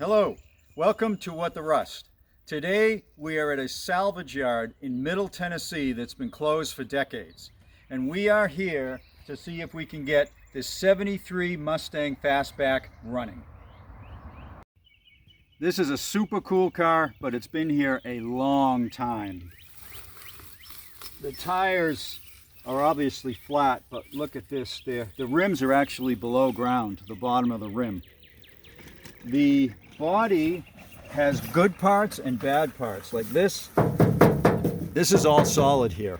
Hello, welcome to What the Rust. Today we are at a salvage yard in Middle Tennessee that's been closed for decades. And we are here to see if we can get this 73 Mustang Fastback running. This is a super cool car, but it's been here a long time. The tires are obviously flat, but look at this there. The rims are actually below ground, the bottom of the rim. The body has good parts and bad parts. Like this is all solid here.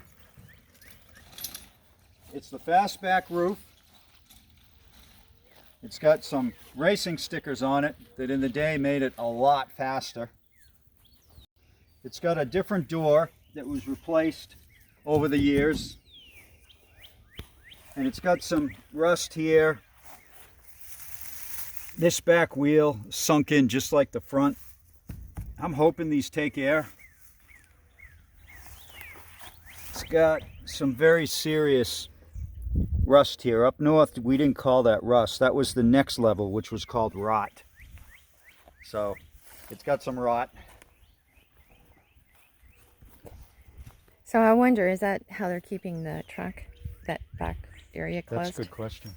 It's the fastback roof. It's got some racing stickers on it that in the day made it a lot faster. It's got a different door that was replaced over the years. And it's got some rust here. This back wheel sunk in just like the front. I'm hoping these take air. It's got some very serious rust here. Up north, we didn't call that rust. That was the next level, which was called rot. So it's got some rot. So I wonder, is that how they're keeping the truck, that back area closed? That's a good question.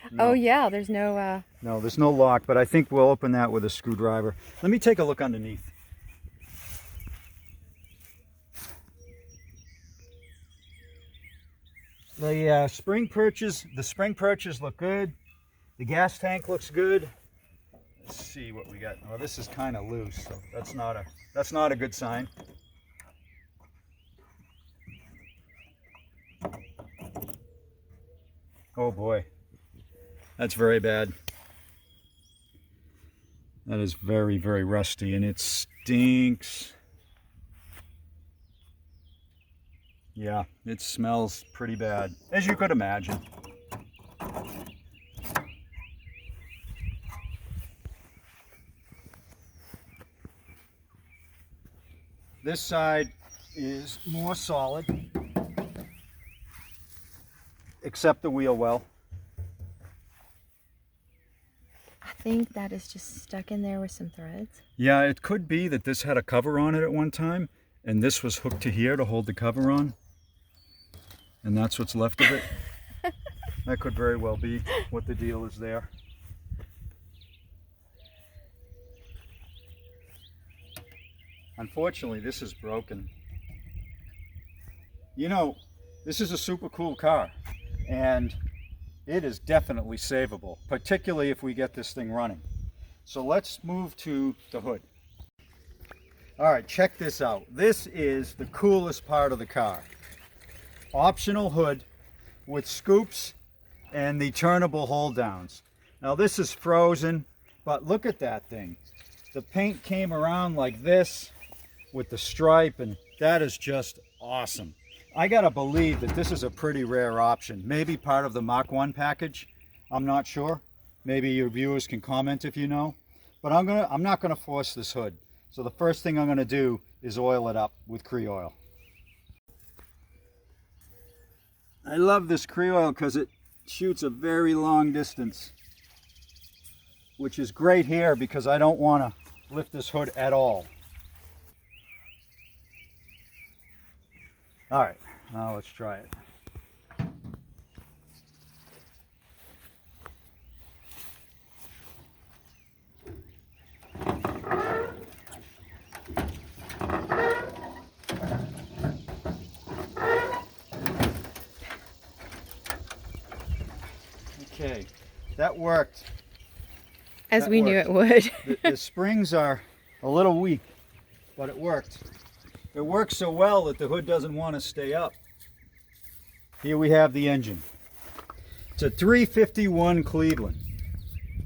No. Oh yeah, there's no... No, there's no lock, but I think we'll open that with a screwdriver. Let me take a look underneath. The spring perches look good. The gas tank looks good. Let's see what we got. Oh, this is kind of loose, so that's not a good sign. Oh boy. That's very bad. That is very, very rusty, and it stinks. Yeah, it smells pretty bad, as you could imagine. This side is more solid, except the wheel well. I think that is just stuck in there with some threads. Yeah, it could be that this had a cover on it at one time, and this was hooked to here to hold the cover on. And that's what's left of it. That could very well be what the deal is there. Unfortunately, this is broken. You know, this is a super cool car, and it is definitely savable, particularly if we get this thing running. So let's move to the hood. All right, check this out. This is the coolest part of the car. Optional hood with scoops and the turnable hold downs. Now this is frozen, but look at that thing. The paint came around like this with the stripe, and that is just awesome. I gotta believe that this is a pretty rare option. Maybe part of the Mach 1 package. I'm not sure. Maybe your viewers can comment if you know. But I'm not gonna force this hood. So the first thing I'm gonna do is oil it up with Cree-Oil. I love this Cree-Oil because it shoots a very long distance, which is great here because I don't want to lift this hood at all. All right, now let's try it. Okay, that worked. As we knew it would. The springs are a little weak, but it worked. It works so well that the hood doesn't want to stay up. Here we have the engine. It's a 351 Cleveland.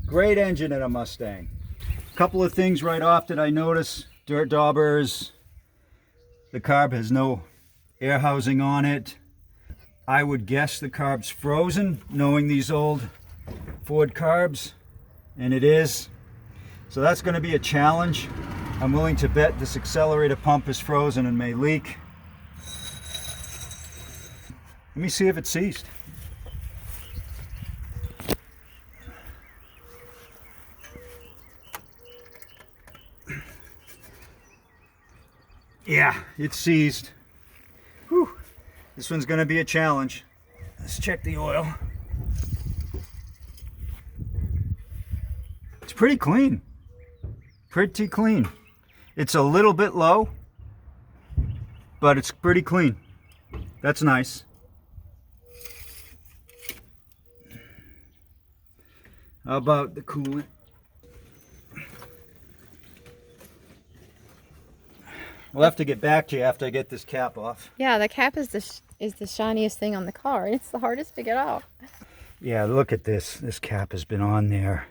Great engine in a Mustang. A couple of things right off that I notice. Dirt daubers. The carb has no air housing on it. I would guess the carb's frozen, knowing these old Ford carbs, and it is. So that's going to be a challenge. I'm willing to bet this accelerator pump is frozen and may leak. Let me see if it's seized. Yeah, it's seized. Whew. This one's gonna be a challenge. Let's check the oil. It's pretty clean. Pretty clean. It's a little bit low, but it's pretty clean. That's nice. How about the coolant? We'll have to get back to you after I get this cap off. Yeah, the cap is the shiniest thing on the car. It's the hardest to get off. Yeah, look at this. This cap has been on there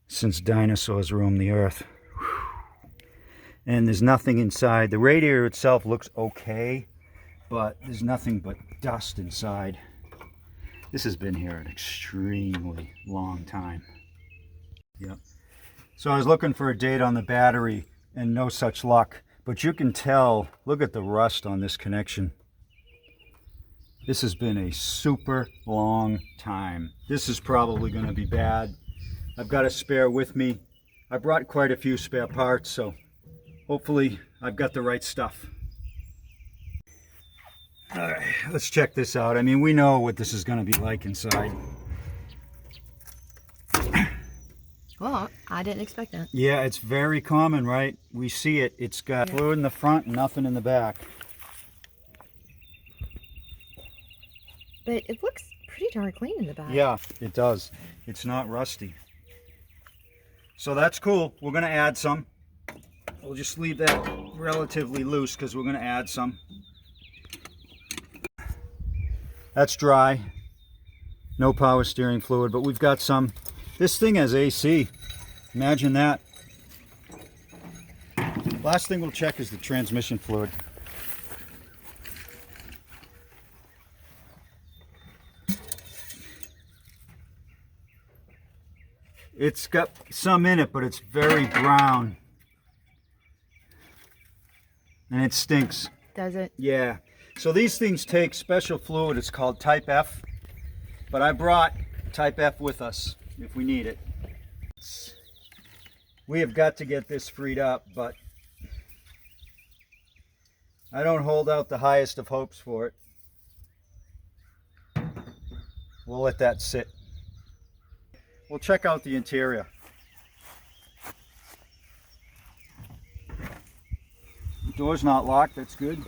since dinosaurs roamed the earth. Whew. And there's nothing inside. The radiator itself looks okay, but there's nothing but dust inside. This has been here an extremely long time. Yep. So I was looking for a date on the battery and no such luck. But you can tell, look at the rust on this connection. This has been a super long time. This is probably going to be bad. I've got a spare with me. I brought quite a few spare parts, so hopefully I've got the right stuff. All right, let's check this out. I mean, we know what this is going to be like inside. Well, I didn't expect that. Yeah, it's very common, right? We see it. It's got fluid in the front and nothing in the back. But it looks pretty darn clean in the back. Yeah, it does. It's not rusty. So that's cool. We're going to add some. We'll just leave that relatively loose because we're going to add some. That's dry. No power steering fluid, but we've got some. This thing has AC. Imagine that. Last thing we'll check is the transmission fluid. It's got some in it, but it's very brown. And it stinks. Does it? Yeah. So these things take special fluid. It's called Type F. But I brought Type F with us if we need it. We have got to get this freed up, but I don't hold out the highest of hopes for it. We'll let that sit. We'll check out the interior. The door's not locked, that's good.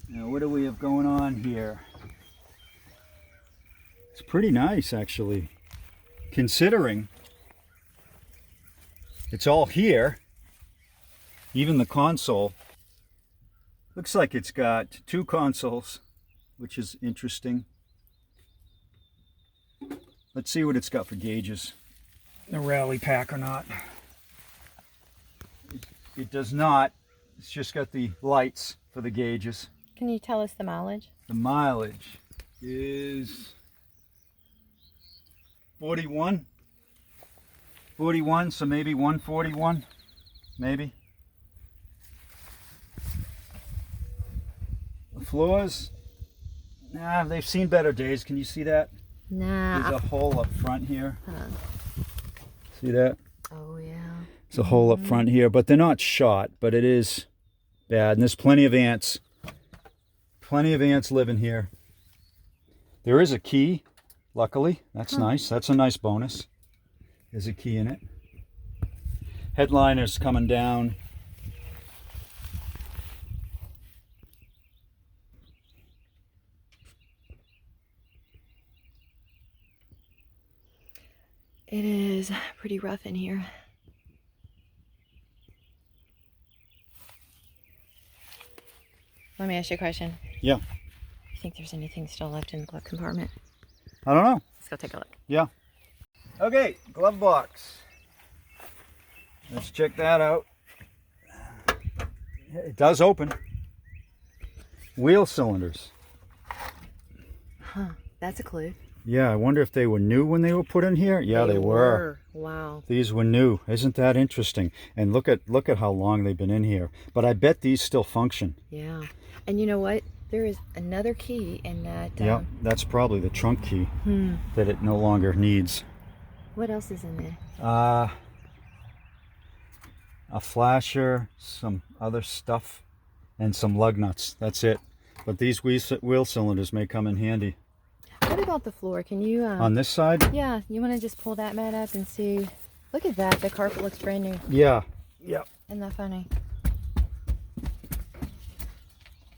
Now what do we have going on here? It's pretty nice actually, considering it's all here. Even the console. Looks like it's got two consoles, which is interesting. Let's see what it's got for gauges. The rally pack or not. It does not. It's just got the lights for the gauges. Can you tell us the mileage? The mileage is 41. 41, so maybe 141, maybe. The floors, nah, they've seen better days. Can you see that? Nah. There's a hole up front here. See that? Oh, yeah. There's a hole up front here, but they're not shot, but it is bad. And there's plenty of ants. Plenty of ants living here. There is a key, luckily. That's nice. That's a nice bonus. There's a key in it. Headliner's coming down. It is pretty rough in here. Let me ask you a question. Yeah. You think there's anything still left in the glove compartment? I don't know. Let's go take a look. Yeah. Okay, glove box. Let's check that out. It does open. Wheel cylinders. Huh, that's a clue. Yeah, I wonder if they were new when they were put in here. Yeah, they were. Wow. These were new. Isn't that interesting? And look at how long they've been in here. But I bet these still function. Yeah. And you know what? There is another key in that. Yeah, that's probably the trunk key that it no longer needs. What else is in there? a flasher, some other stuff, and some lug nuts. That's it. But these wheel cylinders may come in handy. What about the floor? Can you... On this side? Yeah, you want to just pull that mat up and see... Look at that. The carpet looks brand new. Yeah. Yep. Isn't that funny?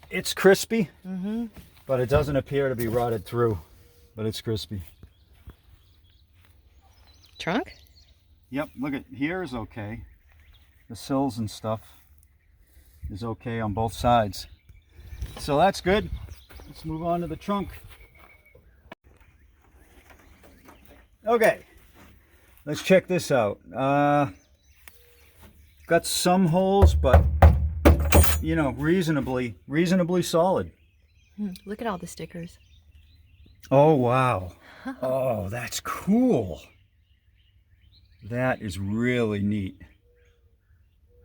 It's crispy, Mm-hmm. but it doesn't appear to be rotted through. But it's crispy. Trunk? Yep, look at here is okay. The sills and stuff is okay on both sides. So that's good. Let's move on to the trunk. Okay, let's check this out. Got some holes, but you know, reasonably solid. Look at all the stickers. Oh wow. Oh, that's cool. That is really neat. I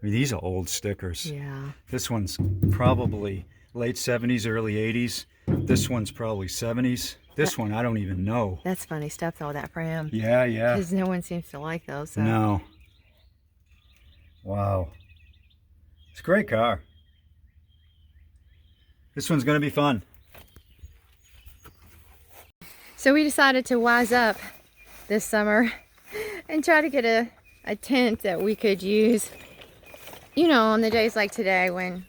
mean, these are old stickers. Yeah. This one's probably late 70s, early 80s. This one's probably 70s. This one, I don't even know. That's funny stuff, though, that for him. Yeah, yeah. Because no one seems to like those. So. No. Wow. It's a great car. This one's going to be fun. So we decided to wise up this summer and try to get a tent that we could use, you know, on the days like today when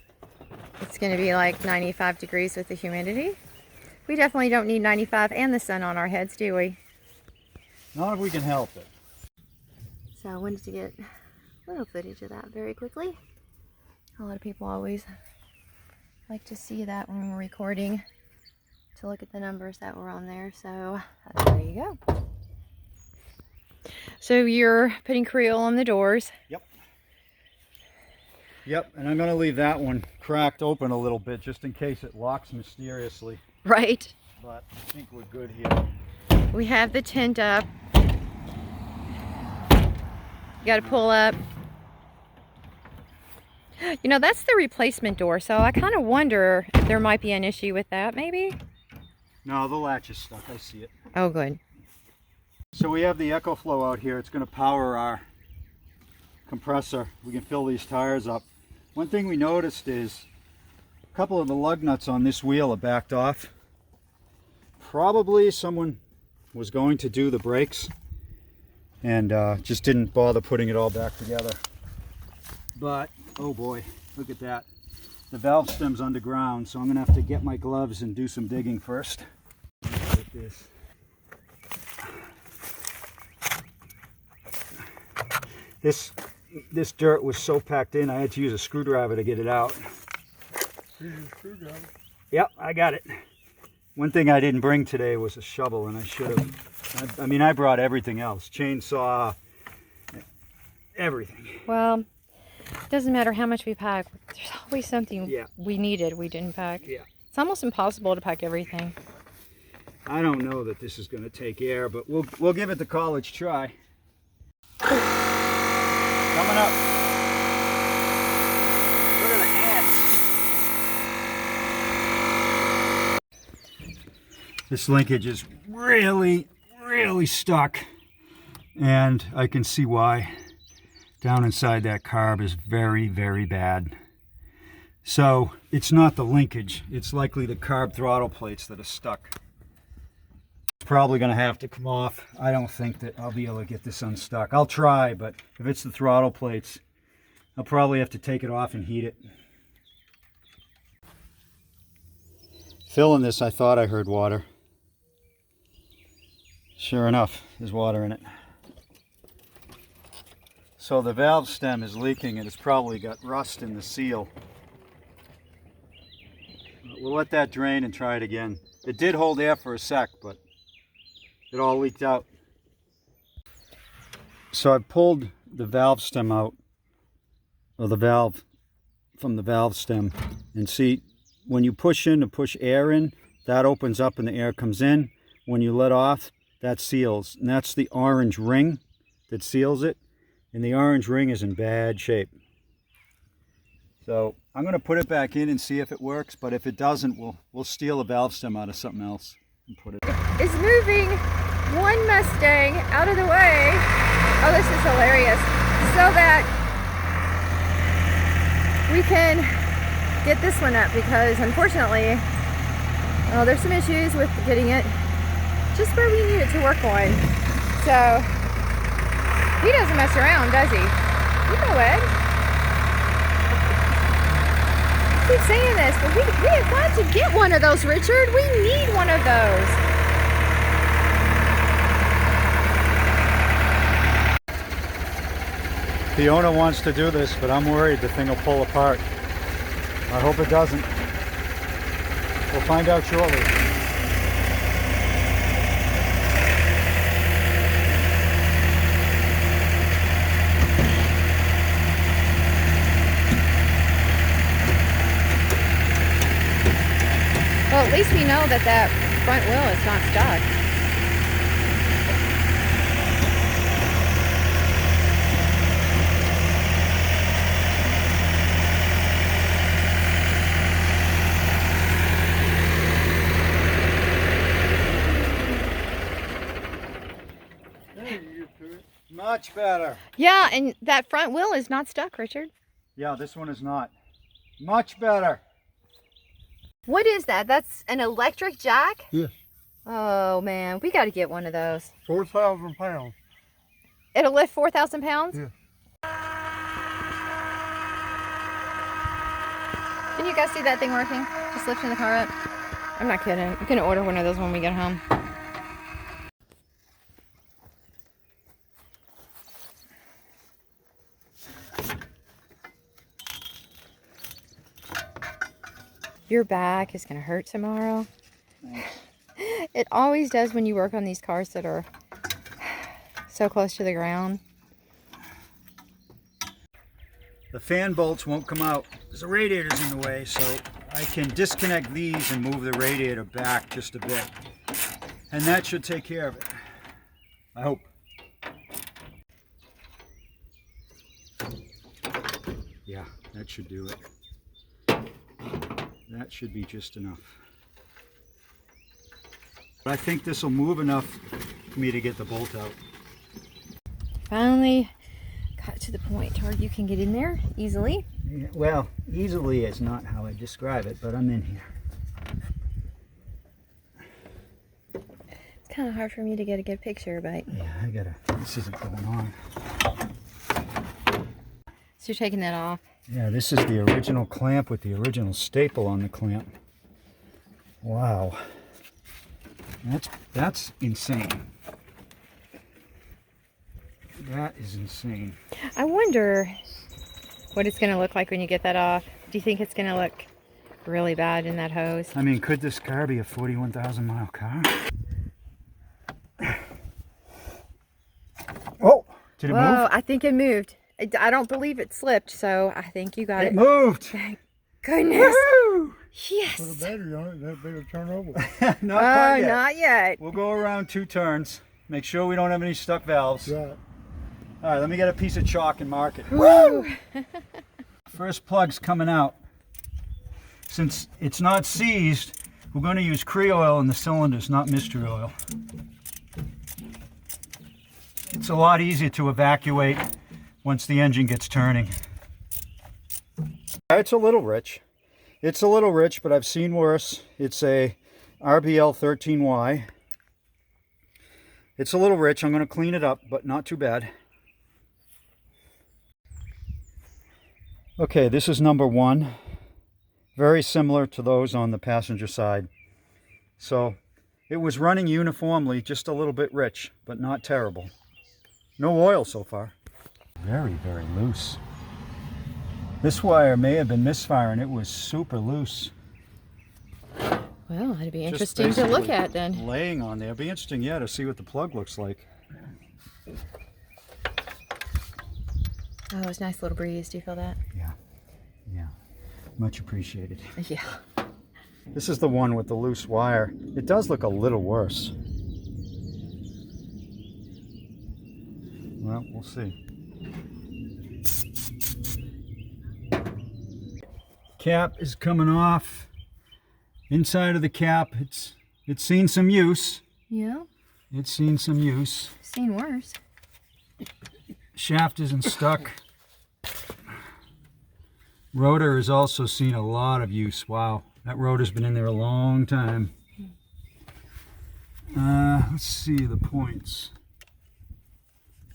it's going to be like 95 degrees with the humidity. We definitely don't need 95 and the sun on our heads, do we? Not if we can help it. So I wanted to get a little footage of that very quickly. A lot of people always like to see that when we're recording, to look at the numbers that were on there. So there you go. So you're putting Creel on the doors. Yep. Yep, and I'm going to leave that one cracked open a little bit just in case it locks mysteriously. Right. But I think we're good here. We have the tent up. You got to pull up. You know, that's the replacement door, so I kind of wonder if there might be an issue with that, maybe? No, the latch is stuck. I see it. Oh, good. So we have the EcoFlow out here. It's going to power our compressor. We can fill these tires up. One thing we noticed is a couple of the lug nuts on this wheel are backed off. Probably someone was going to do the brakes and just didn't bother putting it all back together. But, oh boy, look at that. The valve stem's underground, so I'm going to have to get my gloves and do some digging first. Like this. This dirt was so packed in, I had to use a screwdriver to get it out. Yep, I got it. One thing I didn't bring today was a shovel, and I should have. I mean, I brought everything else. Chainsaw, everything. Well, it doesn't matter how much we pack. There's always something we needed we didn't pack. Yeah. It's almost impossible to pack everything. I don't know that this is going to take air, but we'll give it the college try. Coming up. Look at the ants. This linkage is really, really stuck. And I can see why. Down inside that carb is very, very bad. So it's not the linkage. It's likely the carb throttle plates that are stuck. Probably going to have to come off. I don't think that I'll be able to get this unstuck. I'll try, but if it's the throttle plates, I'll probably have to take it off and heat it. Filling this, I thought I heard water. Sure enough, there's water in it. So the valve stem is leaking and it's probably got rust in the seal. We'll let that drain and try it again. It did hold air for a sec, but it all leaked out. So I pulled the valve stem out, or the valve from the valve stem, and see, when you push in to push air in, that opens up and the air comes in. When you let off, that seals, and that's the orange ring that seals it, and the orange ring is in bad shape. So I'm going to put it back in and see if it works, but if it doesn't, we'll steal a valve stem out of something else and put it. Is moving one Mustang out of the way. Oh, this is hilarious. So that we can get this one up, because unfortunately, well, there's some issues with getting it just where we need it to work on. So he doesn't mess around, does he? You know it. I keep saying this, but we have got to get one of those, Richard. We need one of those. The owner wants to do this, but I'm worried the thing will pull apart. I hope it doesn't. We'll find out shortly. Well, at least we know that that front wheel is not stuck. Much better. Yeah, and that front wheel is not stuck, Richard. Yeah, this one is not. Much better. What is that? That's an electric jack? Yeah. Oh, man. We got to get one of those. 4,000 pounds. It'll lift 4,000 pounds? Yeah. Can you guys see that thing working? Just lifting the car up? I'm not kidding. I'm going to order one of those when we get home. Your back is going to hurt tomorrow. Thanks. It always does when you work on these cars that are so close to the ground. The fan bolts won't come out because the radiator's in the way, so I can disconnect these and move the radiator back just a bit. And that should take care of it. I hope. Yeah, that should do it. That should be just enough. But I think this will move enough for me to get the bolt out. Finally got to the point where you can get in there easily. Yeah, well, easily is not how I describe it, but I'm in here. It's kind of hard for me to get a good picture, but... Yeah, this isn't going on. So you're taking that off. Yeah, this is the original clamp with the original staple on the clamp. Wow. That's insane. That is insane. I wonder what it's going to look like when you get that off. Do you think it's going to look really bad in that hose? I mean, could this car be a 41,000 mile car? Oh, did it Whoa, move? I think it moved. I don't believe it slipped, so I think you got it. It moved. Thank goodness. Woohoo! Yes. Put a battery on it, that'd be a turn over. Not quite yet. Not yet. We'll go around 2 turns. Make sure we don't have any stuck valves. Right. All right, let me get a piece of chalk and mark it. Woo! First plug's coming out. Since it's not seized, we're going to use Cree oil in the cylinders, not mystery oil. It's a lot easier to evacuate once the engine gets turning. It's a little rich. It's a little rich, but I've seen worse. It's a RBL 13Y. It's a little rich. I'm going to clean it up, but not too bad. Okay, this is number 1. Very similar to those on the passenger side. So it was running uniformly, just a little bit rich, but not terrible. No oil so far. Very, very loose. This wire may have been misfiring. It was super loose. Well, it'd be Just interesting to look basically at then. Laying on there. It'd be interesting, yeah, to see what the plug looks like. Oh, it's a nice little breeze. Do you feel that? Yeah, yeah. Much appreciated. Yeah. This is the one with the loose wire. It does look a little worse. Well, we'll see. Cap is coming off. Inside of the cap, it's seen some use. Yeah. It's seen some use. Seen worse. Rotor has also seen a lot of use. Wow, that rotor's been in there a long time. Let's see the points.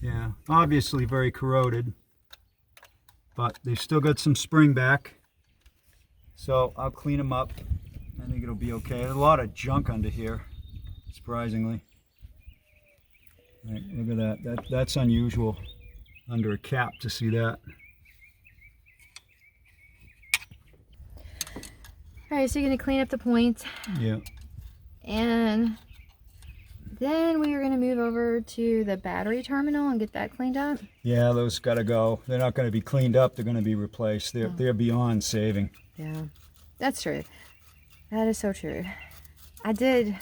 Yeah, obviously very corroded, but they've still got some spring back. So I'll clean them up. I think it'll be okay. There's a lot of junk under here, surprisingly. Right, look at that. That's unusual under a cap to see that. All right, so you're gonna clean up the points. Yeah. And then we are gonna move over to the battery terminal and get that cleaned up. Yeah, those gotta go. They're not gonna be cleaned up, they're gonna be replaced. They're beyond saving. Yeah, that's true. That is so true. I did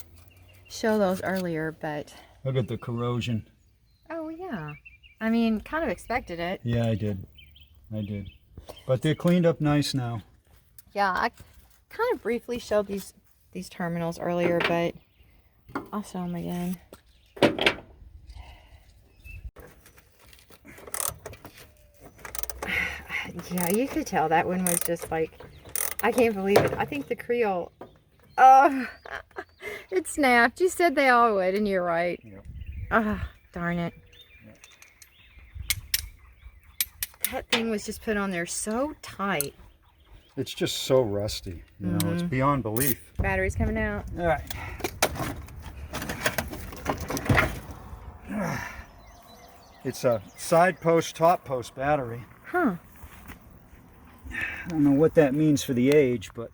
show those earlier, but... Look at the corrosion. Oh, yeah. I mean, kind of expected it. Yeah, I did. But they're cleaned up nice now. Yeah, I kind of briefly showed these terminals earlier, but I'll show them again. Yeah, you could tell that one was just like, I can't believe it. I think the Creole, oh, it snapped. You said they all would, and you're right. Yep. Ah, darn it. Yep. That thing was just put on there so tight. It's just so rusty. You know, it's beyond belief. Battery's coming out. All right. It's a side post, top post battery. Huh. I don't know what that means for the age, but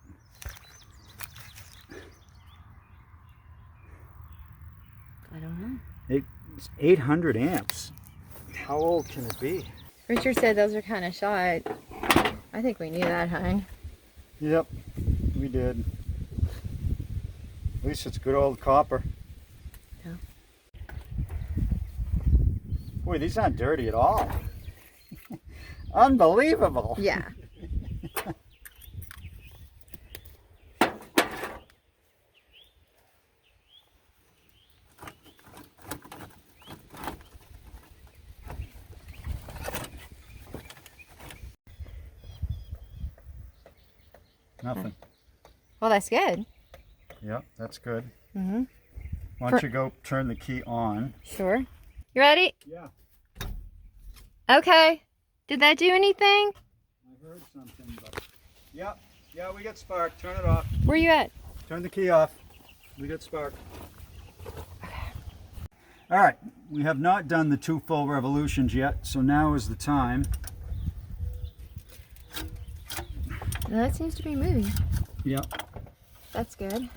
I don't know. it's 800 amps. How old can it be? Richard said those are kind of shot. I think we knew that, hon. Yep, we did. At least it's good old copper. Yeah. Boy, these aren't dirty at all. Unbelievable. Yeah. Nothing. Well, that's good. Yep, that's good. Mm-hmm. Why don't you go turn the key on? Sure. You ready? Yeah. Okay. Did that do anything? I heard something, but... Yep. Yeah, we got spark. Turn it off. Where you at? Turn the key off. We got spark. All right. We have not done the 2 full revolutions yet, so now is the time. No, that seems to be moving. Yep. That's good.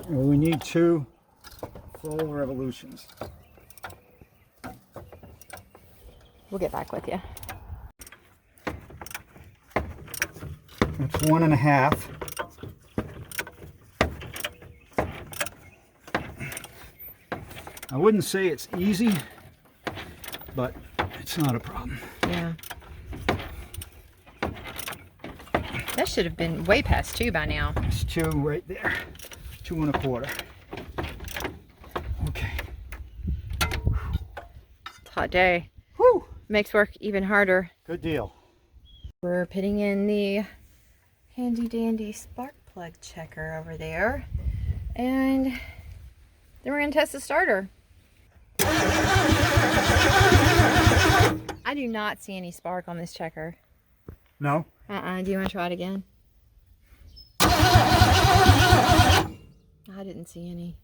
Well, we need 2 full revolutions. We'll get back with you. That's 1.5. I wouldn't say it's easy, but it's not a problem. Yeah. That should have been way past 2 by now. It's 2 right there. 2 1/4. Okay. It's a hot day. Whew. Makes work even harder. Good deal. We're putting in the handy dandy spark plug checker over there. And then we're going to test the starter. I do not see any spark on this checker. No? Do you want to try it again? I didn't see any.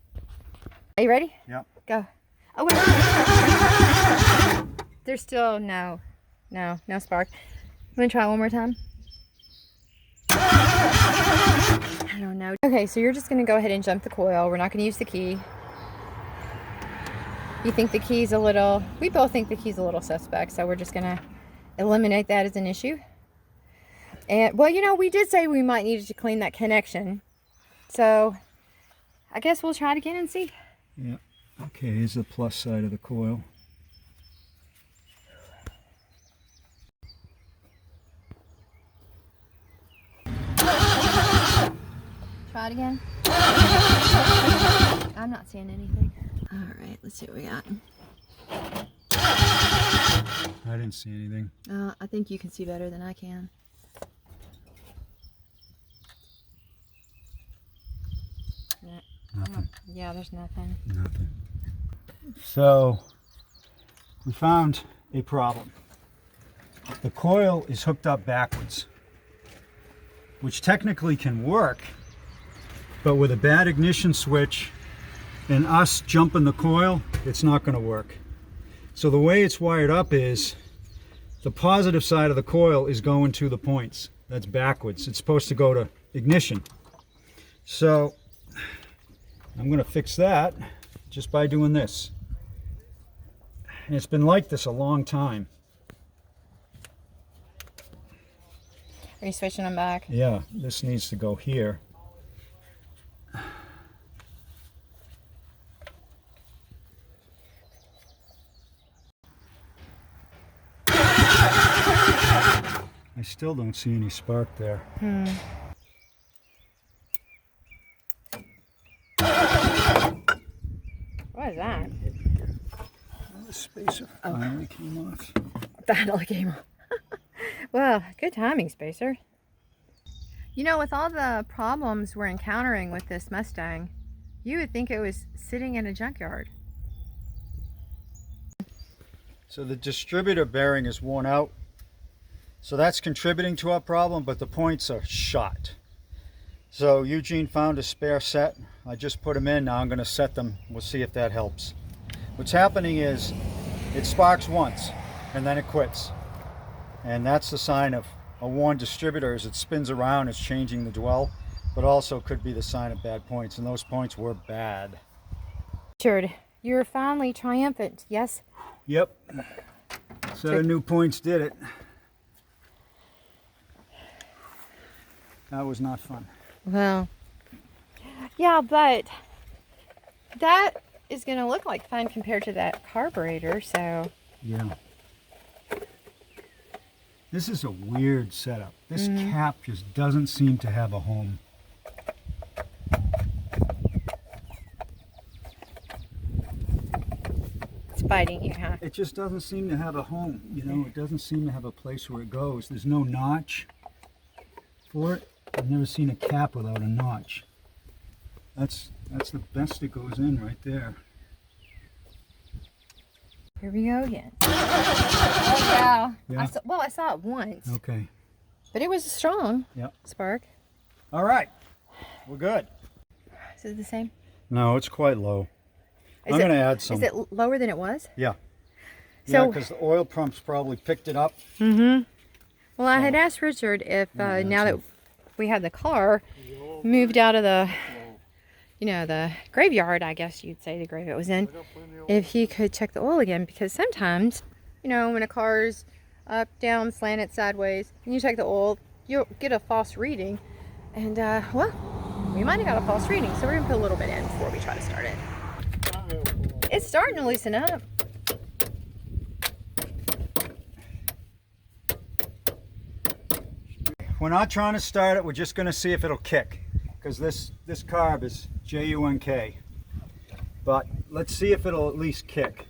Are you ready? Yep. Go. Oh, wait. There's still no spark. I'm going to try it one more time. I don't know. Okay, so you're just going to go ahead and jump the coil. We're not going to use the key. You think the key's a little... We both think the key's a little suspect, so we're just going to eliminate that as an issue. And, well, you know, we did say we might need to clean that connection. So, I guess we'll try it again and see. Yeah. Okay, here's the plus side of the coil. Try it again. I'm not seeing anything. All right, let's see what we got. I I didn't see anything. I think you can see better than I can. Nothing. Yeah, there's nothing. Nothing. So we found a problem. The coil is hooked up backwards, which technically can work, but with a bad ignition switch and us jumping the coil, it's not going to work. So the way it's wired up is the positive side of the coil is going to the points. That's backwards. It's supposed to go to ignition. So I'm going to fix that just by doing this. And it's been like this a long time. Are you switching them back? Yeah, this needs to go here. I still don't see any spark there. What is that? The spacer finally came off. Finally came off. Well, good timing, Spacer. You know, with all the problems we're encountering with this Mustang, you would think it was sitting in a junkyard. So the distributor bearing is worn out. So that's contributing to our problem, but the points are shot. So Eugene found a spare set. I just put them in. Now I'm going to set them. We'll see if that helps. What's happening is it sparks once and then it quits. And that's the sign of a worn distributor. As it spins around, it's changing the dwell, but also could be the sign of bad points. And those points were bad. Richard, you're finally triumphant, yes? Yep. Set of new points did it. That was not fun. Well, yeah, but that is going to look like fun compared to that carburetor, so. Yeah. This is a weird setup. This cap just doesn't seem to have a home. It's biting you, huh? It just doesn't seem to have a home. You know, it doesn't seem to have a place where it goes. There's no notch for it. I've never seen a cap without a notch. That's the best it goes in right there. Here we go again. Oh, yeah. Yeah. I saw it once, Okay. but it was a strong spark. All right. We're good. Is it the same? No, it's quite low. I'm going to add some. Is it lower than it was? Yeah. So, yeah, because the oil pumps probably picked it up. Well, I had asked Richard if now that we had the car moved out of the, you know, the graveyard, I guess you'd say the grave it was in, if he could check the oil again, because sometimes, you know, when a car's up, down, slanted, sideways, and you check the oil, you'll get a false reading. And, well, we might have got a false reading, so we're going to put a little bit in before we try to start it. It's starting to loosen up. We're not trying to start it, we're just going to see if it'll kick. Because this carb is J-U-N-K. But let's see if it'll at least kick.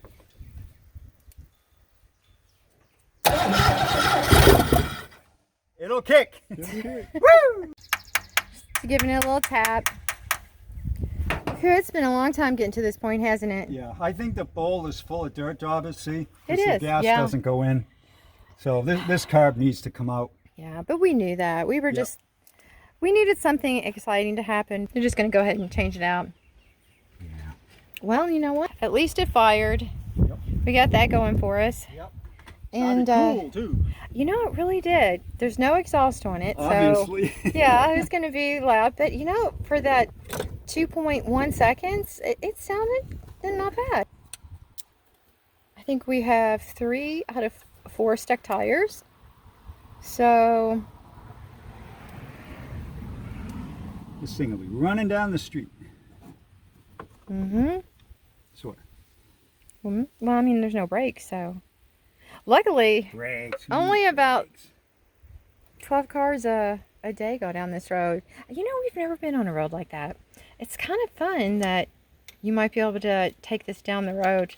It'll kick! Woo! Just giving it a little tap. It's been a long time getting to this point, hasn't it? Yeah, I think the bowl is full of dirt daubers, see? It The is, gas yeah. doesn't go in. So this carb needs to come out. Yeah, but we knew that. We were just, we needed something exciting to happen. We're just going to go ahead and change it out. Yeah. Well, you know what? At least it fired. Yep. We got that going for us. Yep. And, cool, too. you know, it really did. There's no exhaust on it. Obviously. So, yeah, it was going to be loud. But, you know, for that 2.1 seconds, it sounded not bad. I think we have 3 out of 4 stuck tires. So This thing will be running down the street. Sort of. well, I mean, there's no brakes, so luckily Brakes. only about 12 cars a day go down this road. You know, we've never been on a road like that. It's kind of fun that you might be able to take this down the road,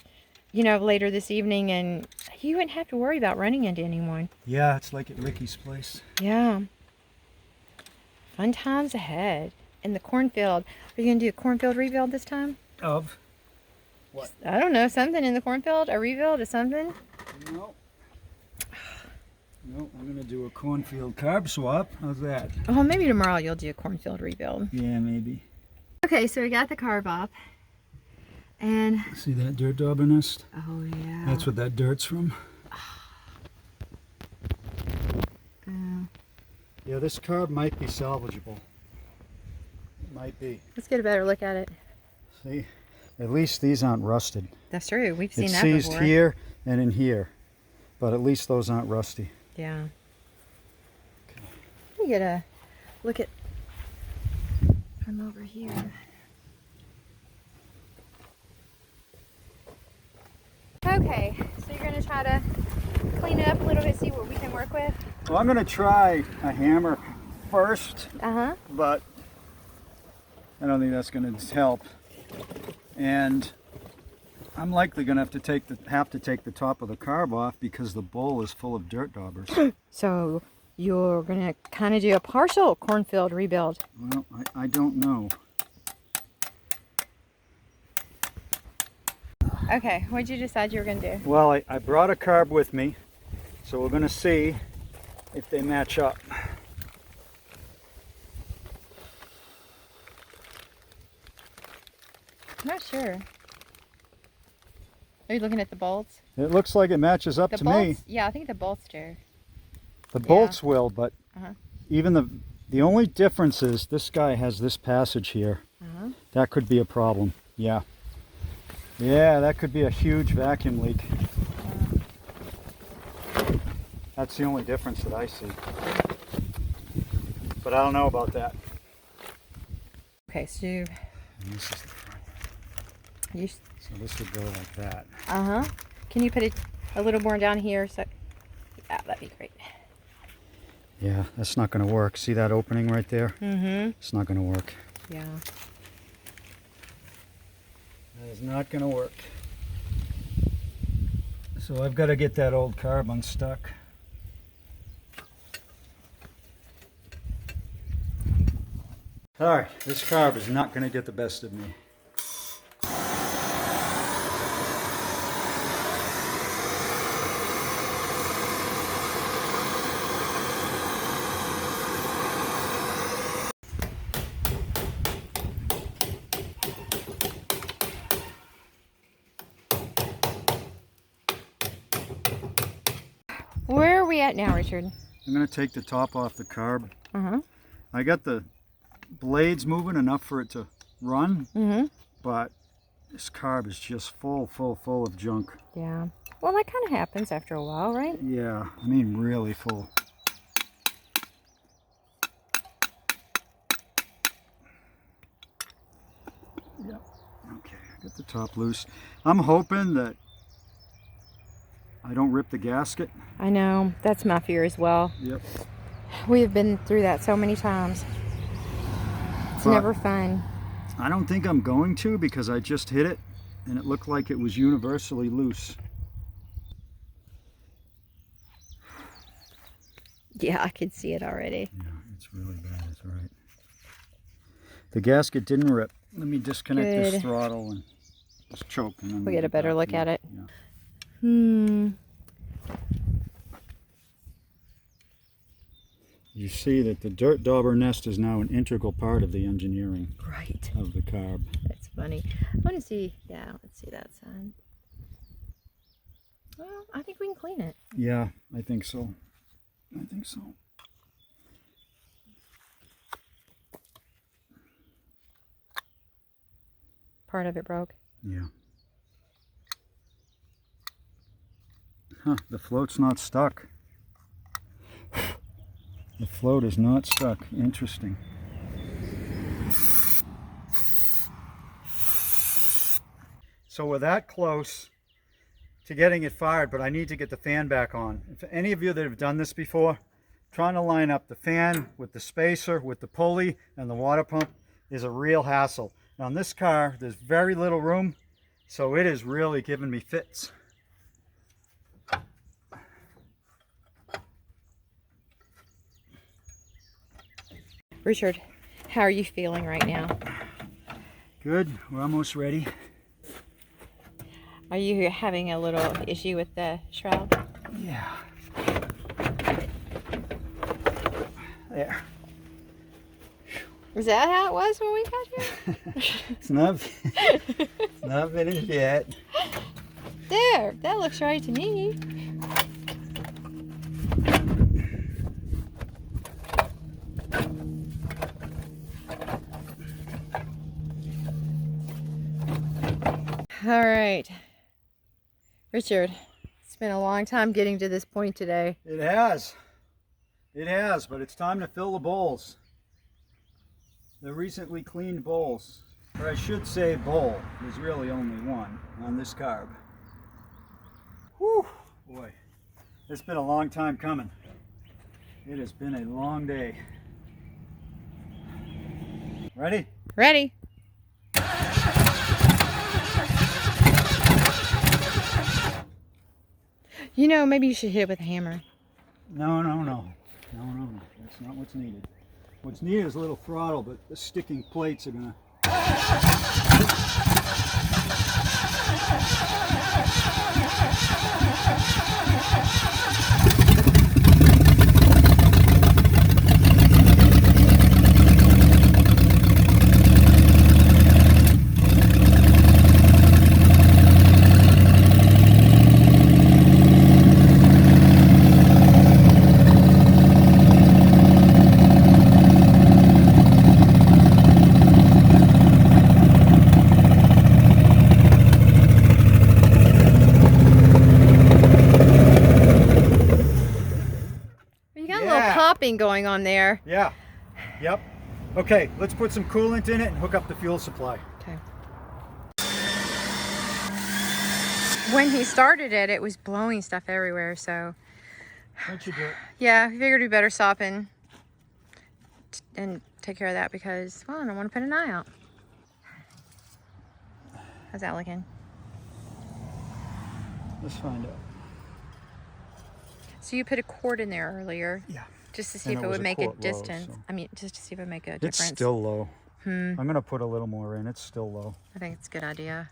you know, later this evening, and you wouldn't have to worry about running into anyone. Yeah, it's like at Ricky's place. Yeah. Fun times ahead. In the cornfield. Are you going to do a cornfield rebuild this time? Of? What? I don't know. Something in the cornfield? A rebuild or something? No. No, I'm going to do a cornfield carb swap. How's that? Oh, maybe tomorrow you'll do a cornfield rebuild. Yeah, maybe. Okay, so we got the carb off. And... See that dirt dauber nest? oh, yeah. That's what that dirt's from. Oh. Yeah, this carb might be salvageable. It might be. Let's get a better look at it. See? At least these aren't rusted. That's true. We've seen It's that seized before. here and in here. But at least those aren't rusty. Yeah. Let me get a look at from over here. Okay, so you're going to try to clean it up a little bit, see what we can work with? Well, I'm going to try a hammer first, Uh-huh. but I don't think that's going to help. And I'm likely going to have to take the top of the carb off because the bowl is full of dirt daubers. So you're going to kind of do a partial cornfield rebuild. Well, I don't know. Okay, what did you decide you were going to do? Well, I brought a carb with me, so we're going to see if they match up. I'm not sure. Are you looking at the bolts? It looks like it matches up The to bolts? me. Yeah, I think the bolts do. The bolts will, but Uh-huh. even the only difference is this guy has this passage here. Uh-huh. That could be a problem. Yeah. Yeah, that could be a huge vacuum leak. That's the only difference that I see. But I don't know about that. Okay, so And this is the front. you... So this would go like that. Uh-huh. Can you put it a little more down here? So, yeah, that'd be great. Yeah, that's not going to work. See that opening right there? Mm-hmm. It's not going to work. Yeah. That is not going to work. So I've got to get that old carb unstuck. Alright, this carb is not going to get the best of me. Where are we at now, Richard? I'm going to take the top off the carb. Uh-huh. I got the blades moving enough for it to run, Mm-hmm. but this carb is just full of junk. Yeah. Well, that kind of happens after a while, right? Yeah, I mean really full. Yep. Okay, get the top loose. I'm hoping that I don't rip the gasket. I know. That's my fear as well. Yep. We have been through that so many times. It's But never fun. I don't think I'm going to because I just hit it and it looked like it was universally loose. Yeah, I could see it already. Yeah, it's really bad. It's all right. The gasket didn't rip. Let me disconnect this Good. throttle and just choke. And then We'll get a better look at it. Yeah. You see that the dirt dauber nest is now an integral part of the engineering Right. of the carb. That's funny. I want to see. Yeah, let's see that side. Well, I think we can clean it. Yeah, I think so. I think so. Part of it broke. Yeah. Huh, the float's not stuck. The float is not stuck. Interesting. So we're that close to getting it fired, but I need to get the fan back on. If any of you that have done this before, trying to line up the fan with the spacer, with the pulley and the water pump is a real hassle. Now in this car, there's very little room, So it is really giving me fits. Richard, how are you feeling right now? Good, we're almost ready. Are you having a little issue with the shroud? Yeah. There. Is that how it was when we got here? It's not finished yet. There, that looks right to me. All right, Richard, it's been a long time getting to this point today. It has, but it's time to fill the bowls. The recently cleaned bowls, or I should say bowl. There's really only one on this carb. Whew, boy, it's been a long time coming. It has been a long day. Ready? Ready? You know, maybe you should hit it with a hammer. No. That's not what's needed. What's needed is a little throttle, but the sticking plates are gonna. Popping going on there. Yeah. Yep. Okay, let's put some coolant in it and hook up the fuel supply. Okay. When he started it, it was blowing stuff everywhere, so. Why'd you do it? Yeah, we figured we better stop and take care of that because, well, I don't want to put an eye out. How's that looking? Let's find out. So you put a cord in there earlier. Yeah. Just to see if it would make a distance. I mean, just to see if it would make a difference. It's still low. I'm going to put a little more in. It's still low. I think it's a good idea.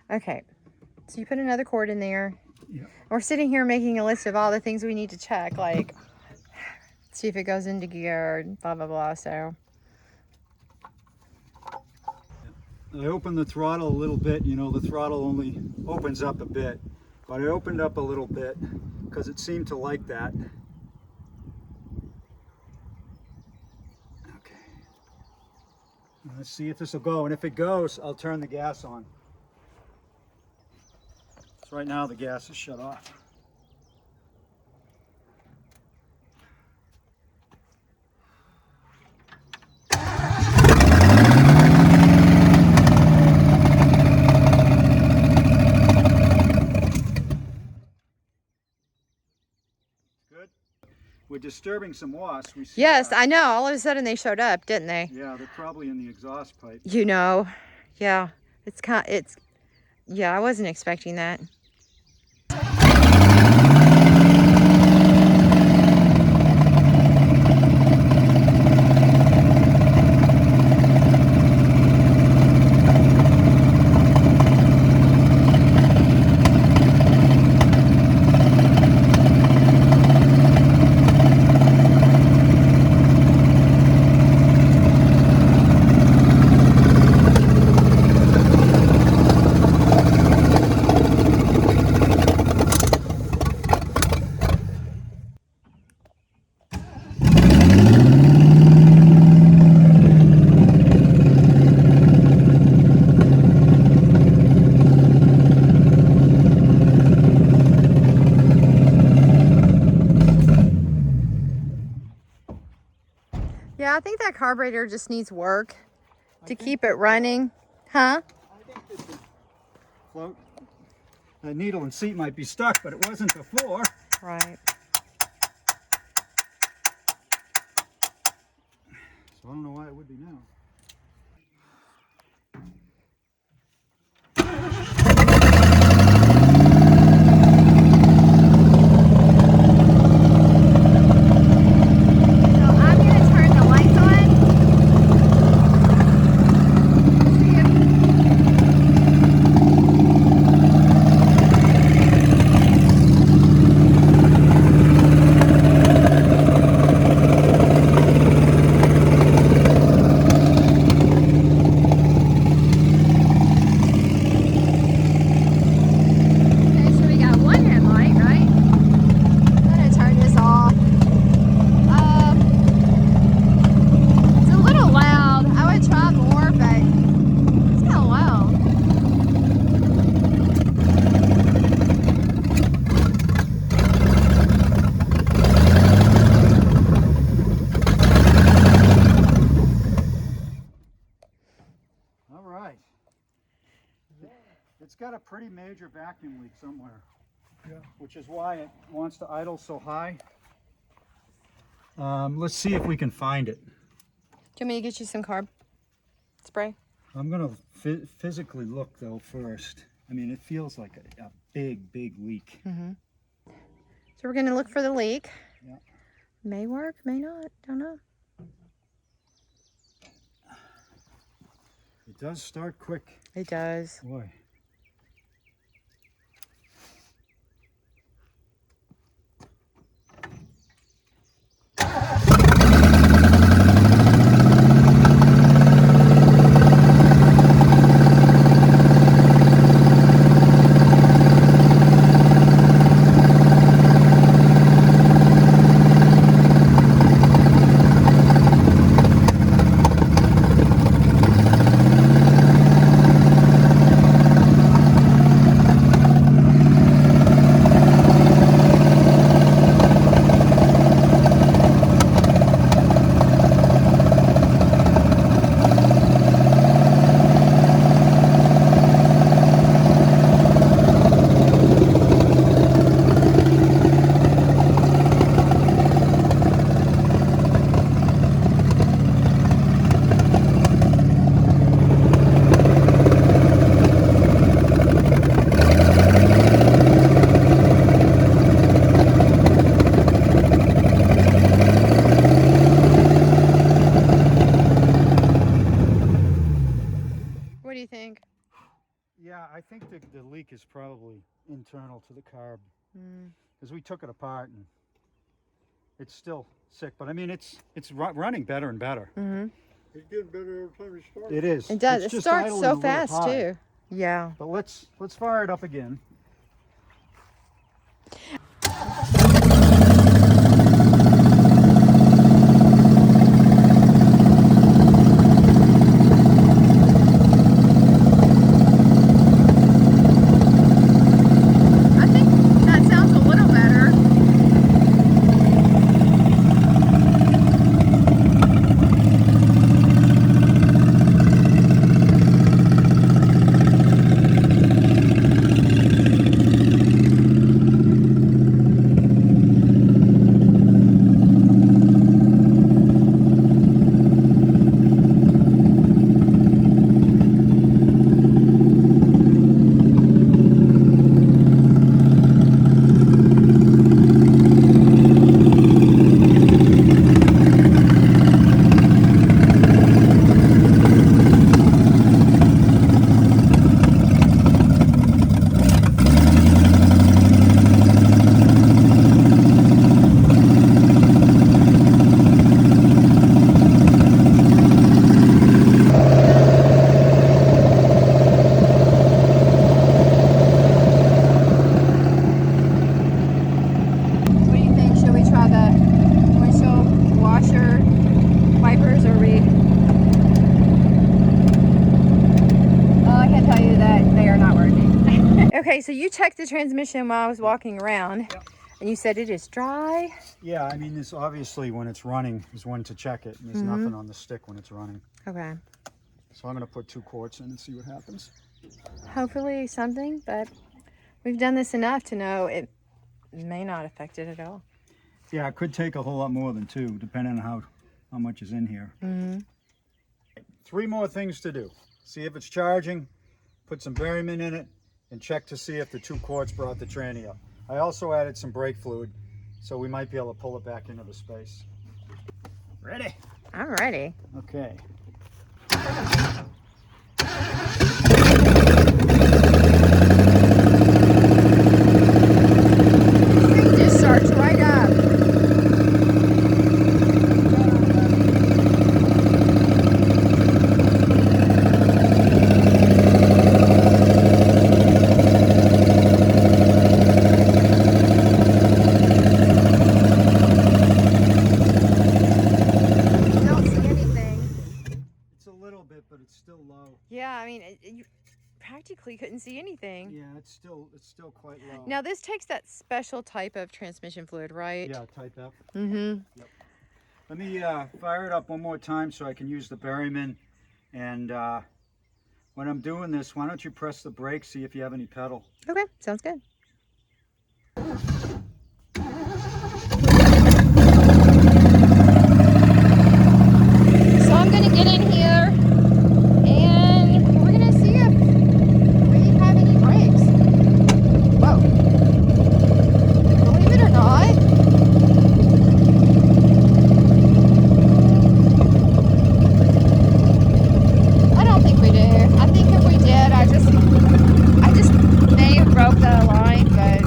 Okay. So you put another cord in there. Yeah. We're sitting here making a list of all the things we need to check, like see if it goes into gear, blah, blah, blah. So. I opened the throttle a little bit. You know, the throttle only opens up a bit. But I opened up a little bit because it seemed to like that. Okay. Let's see if this will go. And if it goes, I'll turn the gas on. So right now the gas is shut off. We're disturbing some wasps. We see Yes, that. I know. All of a sudden they showed up, didn't they? Yeah, they're probably in the exhaust pipe. You know, yeah. Yeah, I wasn't expecting that. Yeah, I think that carburetor just needs work to keep it running. Huh? I think this is float. The needle and seat might be stuck, but it wasn't before. Right. So I don't know why it would be now. got a pretty major vacuum leak somewhere. Yeah. Which is why it wants to idle so high. Let's see if we can find it. Do you want me to get you some carb spray? I'm gonna physically look though first. I mean, it feels like a big, big leak. Mm-hmm. So we're gonna look for the leak. Yeah. May work, may not, don't know. It does start quick. It does. Boy. What do you think? Yeah, I think the leak is probably internal to the carb. Mm. Because we took it apart and it's still sick. But I mean, it's running better and better. Mm-hmm. It's getting better every time you start. It is. It does. It's It just starts idling a so little fast high. too. Yeah. But let's fire it up again. I think that sounds a little better. What do you think? Should we try the windshield washer wipers or we? Well, I can tell you that they are not working. Okay, so you checked the transmission while I was walking around. Yep. And you said it is dry. Yeah, I mean, this obviously when it's running is when to check it. And there's nothing on the stick when it's running. Okay. So I'm going to put 2 quarts in and see what happens. Hopefully something, but we've done this enough to know it may not affect it at all. Yeah, it could take a whole lot more than 2, depending on how much is in here. Mm-hmm. 3 more things to do. See if it's charging, put some Berryman in it, and check to see if the 2 quarts brought the tranny up. I also added some brake fluid, so we might be able to pull it back into the space. Ready? I'm ready. Okay. It just starts right up. Don't see anything. It's a little bit, but it's still low. Yeah, I mean, you practically couldn't see anything. Yeah, it's still quite low. Now this takes that special type of transmission fluid, right? Yeah, type F. Mm-hmm. Let me fire it up one more time so I can use the Berryman and when I'm doing this, why don't you press the brake, see if you have any pedal. Okay, sounds good. So I'm gonna get in here and we're gonna see if we have any brakes. Whoa. Believe it or not, I don't think we do. I think if we did, I just may have broke the line, but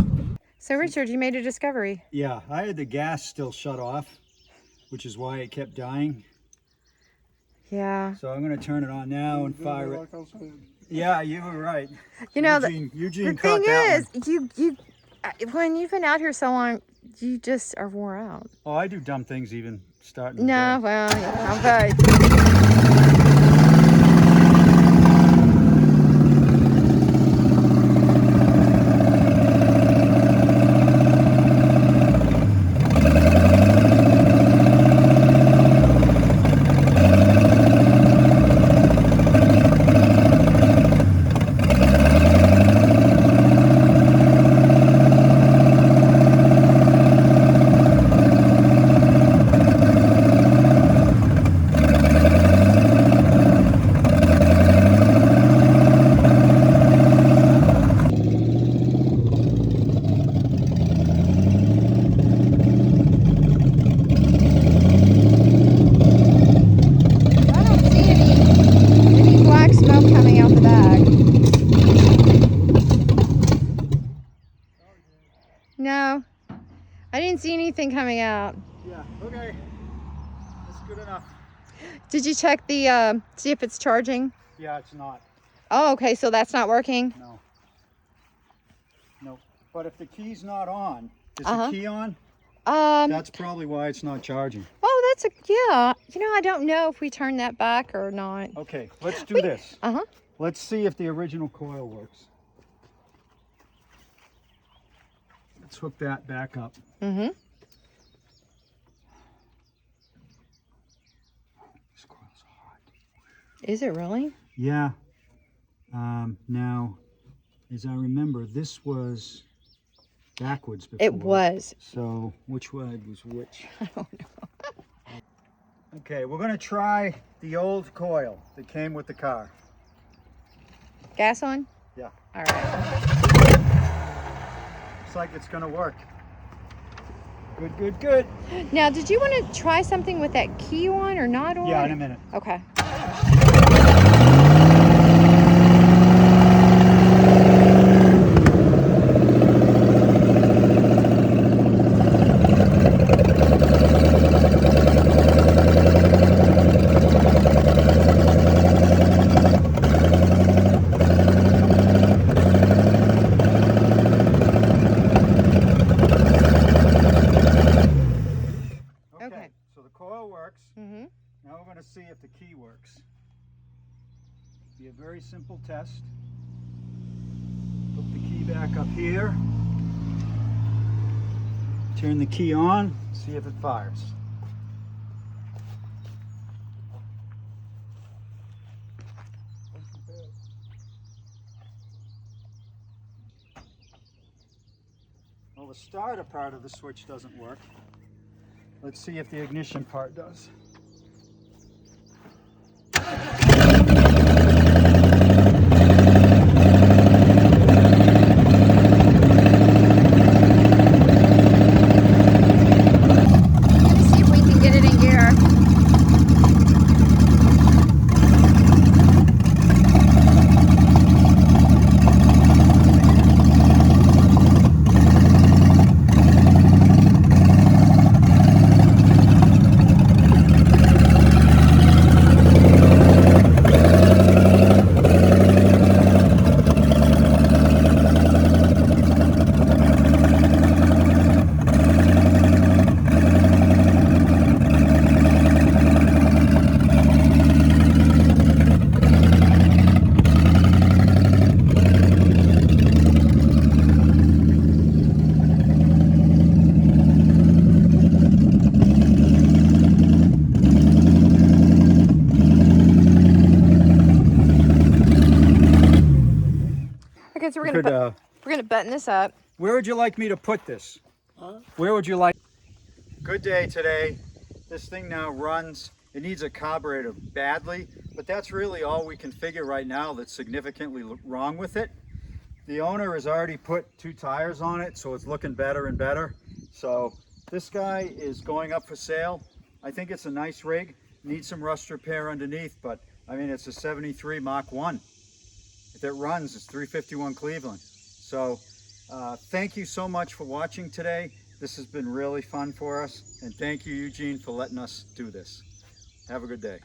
so Richard, you made a discovery. Yeah, I had the gas still shut off, which is why it kept dying. Yeah. So I'm going to turn it on now and fire it. Like I said. Yeah, you were right. You know, Eugene the caught thing that is, one. you when you've been out here so long, you just are wore out. Oh, I do dumb things even starting. No, well, yeah, but I don't see any black smoke coming out the bag. No, I didn't see anything coming out. Yeah, okay. That's good enough. Did you check the see if it's charging? Yeah, it's not. Oh, okay, so that's not working. No. No. But if the key's not on, is Uh-huh. the key on? Um. That's probably why it's not charging. Oh, that's a yeah. You know, I don't know if we turn that back or not. Okay, let's do this. Uh huh. Let's see if the original coil works. Let's hook that back up. Mm-hmm. This coil's hot. Is it really? Yeah. Now, as I remember, this was backwards before. It was. So, which way was which? I don't know. Okay, we're going to try the old coil that came with the car. Gas on? Yeah. All right. Looks like it's going to work. Good, good, good. Now, did you want to try something with that key on or not on? Yeah, in a minute. Okay. Okay. So the coil works. Mm-hmm. Now we're going to see if the key works. Be a very simple test. Put the key back up here. Turn the key on. See if it fires. Well, the starter part of the switch doesn't work. Let's see if the ignition part does. Let's see if we can get it in gear. could, we're gonna button this up. where would you like me to put this? Huh? Where would you like? Good day today. This thing now runs. It needs a carburetor badly, but that's really all we can figure right now that's significantly wrong with it. The owner has already put 2 tires on it, so it's looking better and better. So this guy is going up for sale. I think it's a nice rig. Needs some rust repair underneath, but I mean, it's a 73 Mach 1. If it runs, it's 351 Cleveland. So thank you so much for watching today. This has been really fun for us. And thank you, Eugene, for letting us do this. Have a good day.